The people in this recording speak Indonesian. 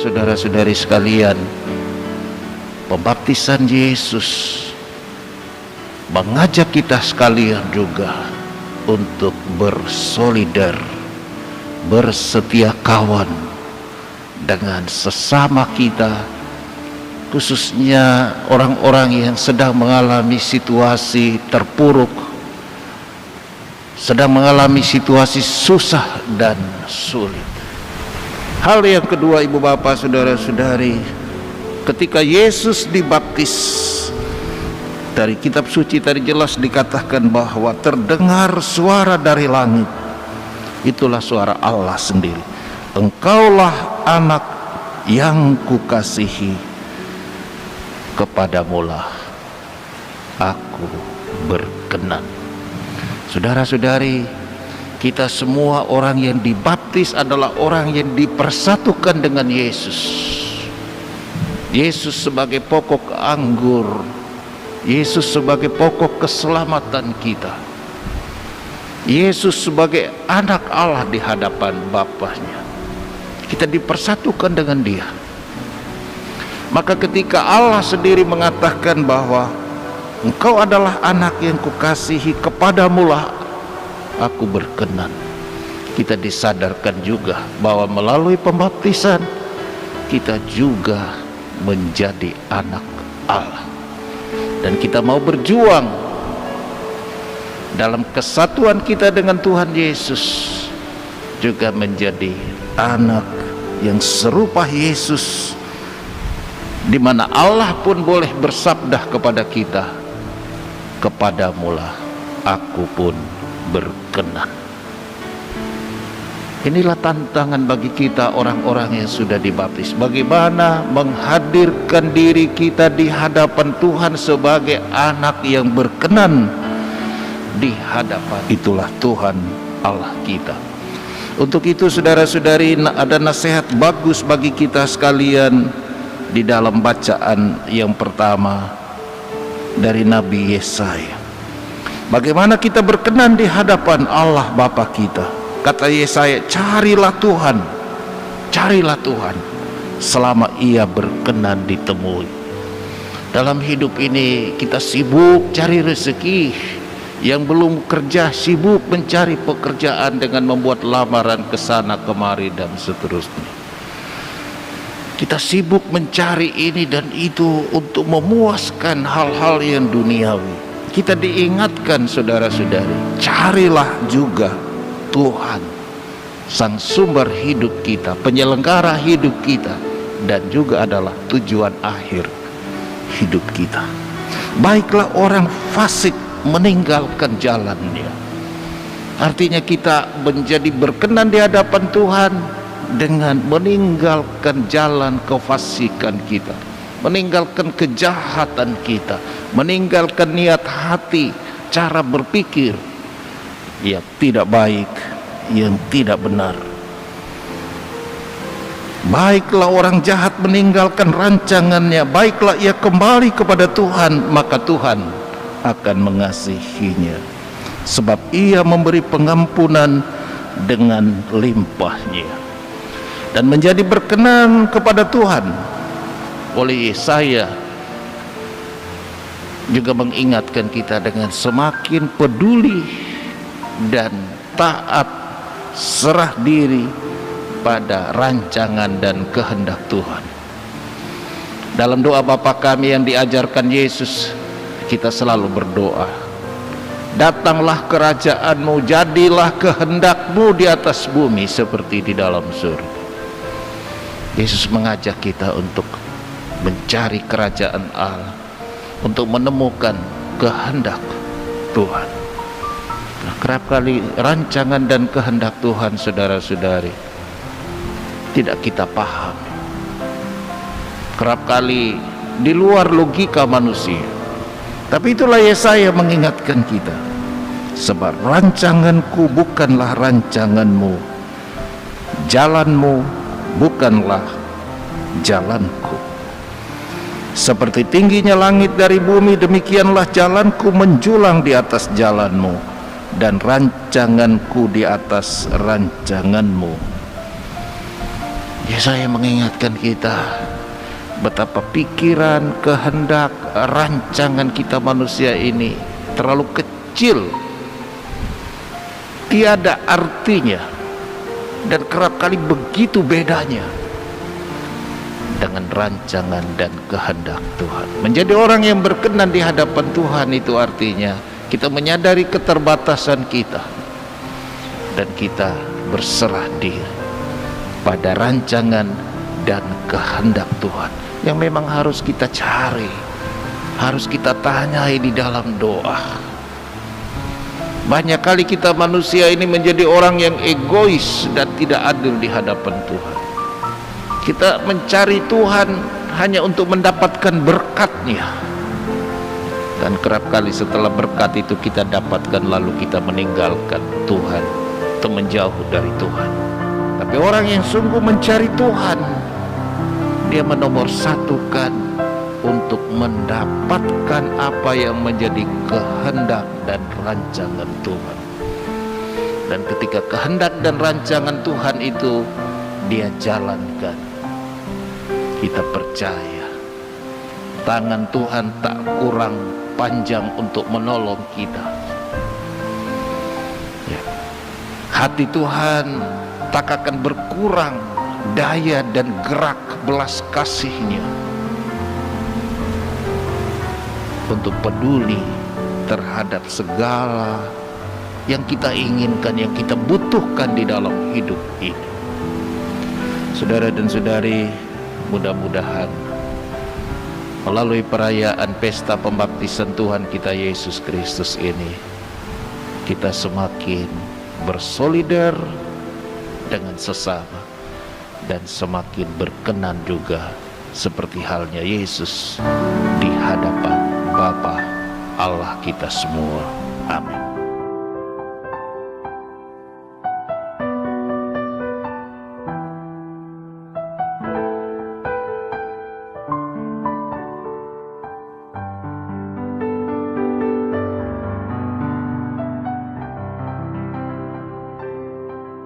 saudara-saudari sekalian, pembaptisan Yesus mengajak kita sekalian juga untuk bersolidar, bersetia kawan dengan sesama kita, khususnya orang-orang yang sedang mengalami situasi terpuruk, sedang mengalami situasi susah dan sulit. Hal yang kedua, ibu bapak, saudara-saudari, ketika Yesus dibaptis, dari kitab suci tadi jelas dikatakan bahwa terdengar suara dari langit. Itulah suara Allah sendiri. Engkaulah anak yang kukasihi, kepadamulah aku berkenan. Saudara-saudari, kita semua orang yang dibaptis adalah orang yang dipersatukan dengan Yesus. Yesus sebagai pokok anggur, Yesus sebagai pokok keselamatan kita, Yesus sebagai anak Allah di hadapan Bapaknya. Kita dipersatukan dengan Dia. Maka ketika Allah sendiri mengatakan bahwa engkau adalah anak yang kukasihi, kepadamulah aku berkenan, kita disadarkan juga bahwa melalui pembaptisan kita juga menjadi anak Allah. Dan kita mau berjuang dalam kesatuan kita dengan Tuhan Yesus, juga menjadi anak yang serupa Yesus, di mana Allah pun boleh bersabda kepada kita, kepadamulah aku pun berkenan. Inilah tantangan bagi kita orang-orang yang sudah dibaptis. Bagaimana menghadirkan diri kita di hadapan Tuhan sebagai anak yang berkenan di hadapan itulah Tuhan Allah kita. Untuk itu saudara-saudari, ada nasihat bagus bagi kita sekalian di dalam bacaan yang pertama dari Nabi Yesaya. Bagaimana kita berkenan di hadapan Allah Bapa kita. Kata Yesaya, carilah Tuhan selama Ia berkenan ditemui. Dalam hidup ini kita sibuk cari rezeki, yang belum kerja sibuk mencari pekerjaan dengan membuat lamaran ke sana kemari dan seterusnya. Kita sibuk mencari ini dan itu untuk memuaskan hal-hal yang duniawi. Kita diingatkan saudara-saudari, carilah juga Tuhan, sang sumber hidup kita, penyelenggara hidup kita, dan juga adalah tujuan akhir hidup kita. Baiklah orang fasik meninggalkan jalannya. Artinya kita menjadi berkenan di hadapan Tuhan dengan meninggalkan jalan kefasikan kita, meninggalkan kejahatan kita, meninggalkan niat hati, cara berpikir yang tidak baik, yang tidak benar. Baiklah orang jahat meninggalkan rancangannya, baiklah ia kembali kepada Tuhan, maka Tuhan akan mengasihinya, sebab ia memberi pengampunan dengan limpahnya. Dan menjadi berkenan kepada Tuhan oleh Yesaya juga mengingatkan kita dengan semakin peduli dan taat, serah diri pada rancangan dan kehendak Tuhan. Dalam doa Bapa kami yang diajarkan Yesus, kita selalu berdoa, datanglah kerajaan-Mu, jadilah kehendak-Mu di atas bumi seperti di dalam surga. Yesus mengajak kita untuk mencari kerajaan Allah, untuk menemukan kehendak Tuhan. Kerap kali rancangan dan kehendak Tuhan saudara-saudari tidak kita paham. Kerap kali di luar logika manusia. Tapi itulah Yesaya mengingatkan kita, sebab rancanganku bukanlah rancanganmu, jalanmu bukanlah jalanku. Seperti tingginya langit dari bumi, demikianlah jalanku menjulang di atas jalanmu, dan rancanganku di atas rancanganmu. Yesaya mengingatkan kita betapa pikiran, kehendak, rancangan kita manusia ini terlalu kecil, tiada artinya, dan kerap kali begitu bedanya dengan rancangan dan kehendak Tuhan. Menjadi orang yang berkenan di hadapan Tuhan itu artinya kita menyadari keterbatasan kita dan kita berserah diri pada rancangan dan kehendak Tuhan yang memang harus kita cari, harus kita tanyai di dalam doa. Banyak kali kita manusia ini menjadi orang yang egois dan tidak adil di hadapan Tuhan. Kita mencari Tuhan hanya untuk mendapatkan berkat-Nya, dan kerap kali setelah berkat itu kita dapatkan lalu kita meninggalkan Tuhan atau menjauh dari Tuhan. Tapi orang yang sungguh mencari Tuhan, dia menomorsatukan untuk mendapatkan apa yang menjadi kehendak dan rancangan Tuhan. Dan ketika kehendak dan rancangan Tuhan itu dia jalankan, kita percaya tangan Tuhan tak kurang panjang untuk menolong kita. Ya. Hati Tuhan tak akan berkurang daya dan gerak belas kasih-Nya untuk peduli terhadap segala yang kita inginkan, yang kita butuhkan di dalam hidup ini. Saudara dan saudari, mudah-mudahan melalui perayaan pesta pembaptisan Tuhan kita Yesus Kristus ini, kita semakin bersolidar dengan sesama dan semakin berkenan juga seperti halnya Yesus di hadapan Bapa Allah kita semua. Amin.